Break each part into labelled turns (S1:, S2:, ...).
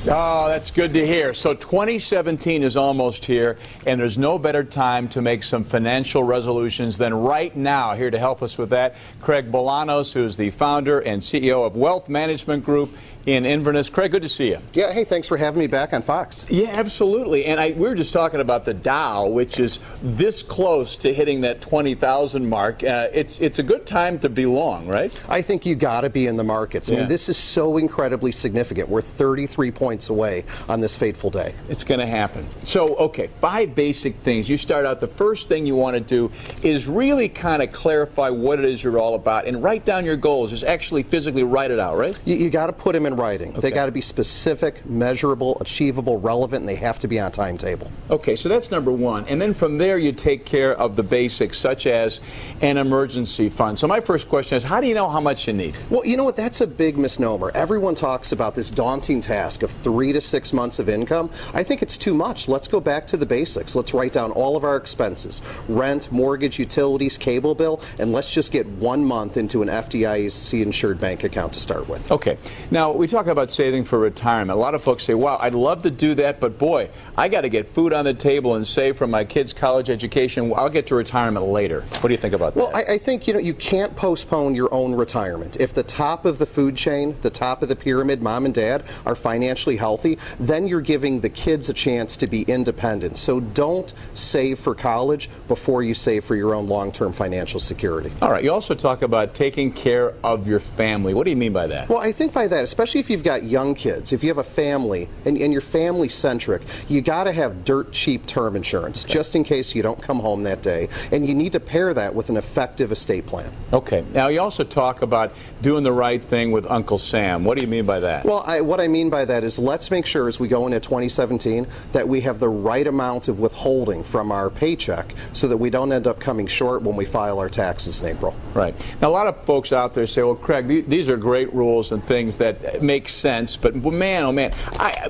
S1: Oh, that's good to hear. So 2017 is almost here, and there's no better time to make some financial resolutions than right now. Here to help us with that, Craig Bolanos, who's the founder and CEO of Wealth Management Group in Inverness. Craig, good to see you.
S2: Yeah, hey, thanks for having me back on Fox.
S1: Yeah, absolutely. And we were just talking about the Dow, which is this close to hitting that 20,000 mark. It's a good time to be long, right?
S2: I think you got to be in the markets. I mean, this is so incredibly significant. We're 33 points away on this fateful day.
S1: It's going to happen. So, okay, 5 basic things. You start out, the first thing you want to do is really kind of clarify what it is you're all about and write down your goals. Just actually physically write it out, right?
S2: You got to put them in writing.
S1: Okay.
S2: They got to be specific, measurable, achievable, relevant, and they have to be on timetable.
S1: Okay, so that's number one. And then from there, you take care of the basics, such as an emergency fund. So my first question is, how do you know how much you need?
S2: Well, you know what? That's a big misnomer. Everyone talks about this daunting task of 3 to 6 months of income. I think it's too much. Let's go back to the basics. Let's write down all of our expenses, rent, mortgage, utilities, cable bill, and let's just get 1 month into an FDIC-insured bank account to start with.
S1: Okay. Now, we talk about saving for retirement. A lot of folks say, wow, I'd love to do that, but boy, I got to get food on the table and save for my kids' college education. I'll get to retirement later. What do you think about that?
S2: Well, I think, you can't postpone your own retirement. If the top of the food chain, the top of the pyramid, mom and dad, are financially healthy, then you're giving the kids a chance to be independent. So don't save for college before you save for your own long-term financial security.
S1: All right. You also talk about taking care of your family. What do you mean by that?
S2: Well, I think by that, especially if you've got young kids, if you have a family and you're family-centric, you got to have dirt cheap term insurance, just in case you don't come home that day. And you need to pair that with an effective estate plan.
S1: Okay. Now, you also talk about doing the right thing with Uncle Sam. What do you mean by that?
S2: Well, what I mean by that is let's make sure as we go into 2017 that we have the right amount of withholding from our paycheck so that we don't end up coming short when we file our taxes in April.
S1: Right. Now, a lot of folks out there say, well, Craig, these are great rules and things that make sense, but man, oh man,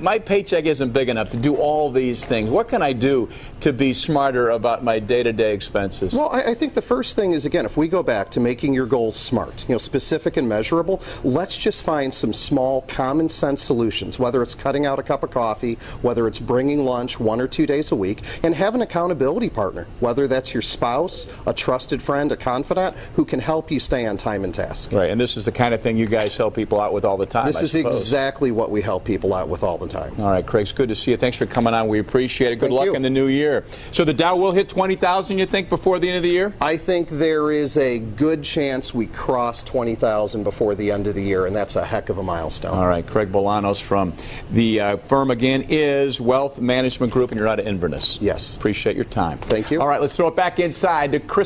S1: my paycheck isn't big enough to do all these things. What can I do to be smarter about my day-to-day expenses?
S2: Well, I think the first thing is, again, if we go back to making your goals smart, specific and measurable, let's just find some small common sense solutions, whether it's cutting out a cup of coffee, whether it's bringing lunch 1 or 2 days a week, and have an accountability partner, whether that's your spouse, a trusted friend, a confidant, who can help you stay on time and task.
S1: Right, and this is the kind of thing you guys help people out with all the time.
S2: This is exactly what we help people out with all the time.
S1: All right, Craig, it's good to see you. Thanks for coming on. We appreciate it. Good luck in the new year. So the Dow will hit 20,000, you think, before the end of the year?
S2: I think there is a good chance we cross 20,000 before the end of the year, and that's a heck of a milestone.
S1: All right, Craig Bolanos from the firm, again, is Wealth Management Group, and you're out of Inverness.
S2: Yes.
S1: Appreciate your time.
S2: Thank you.
S1: All right, let's throw it back inside to Chris.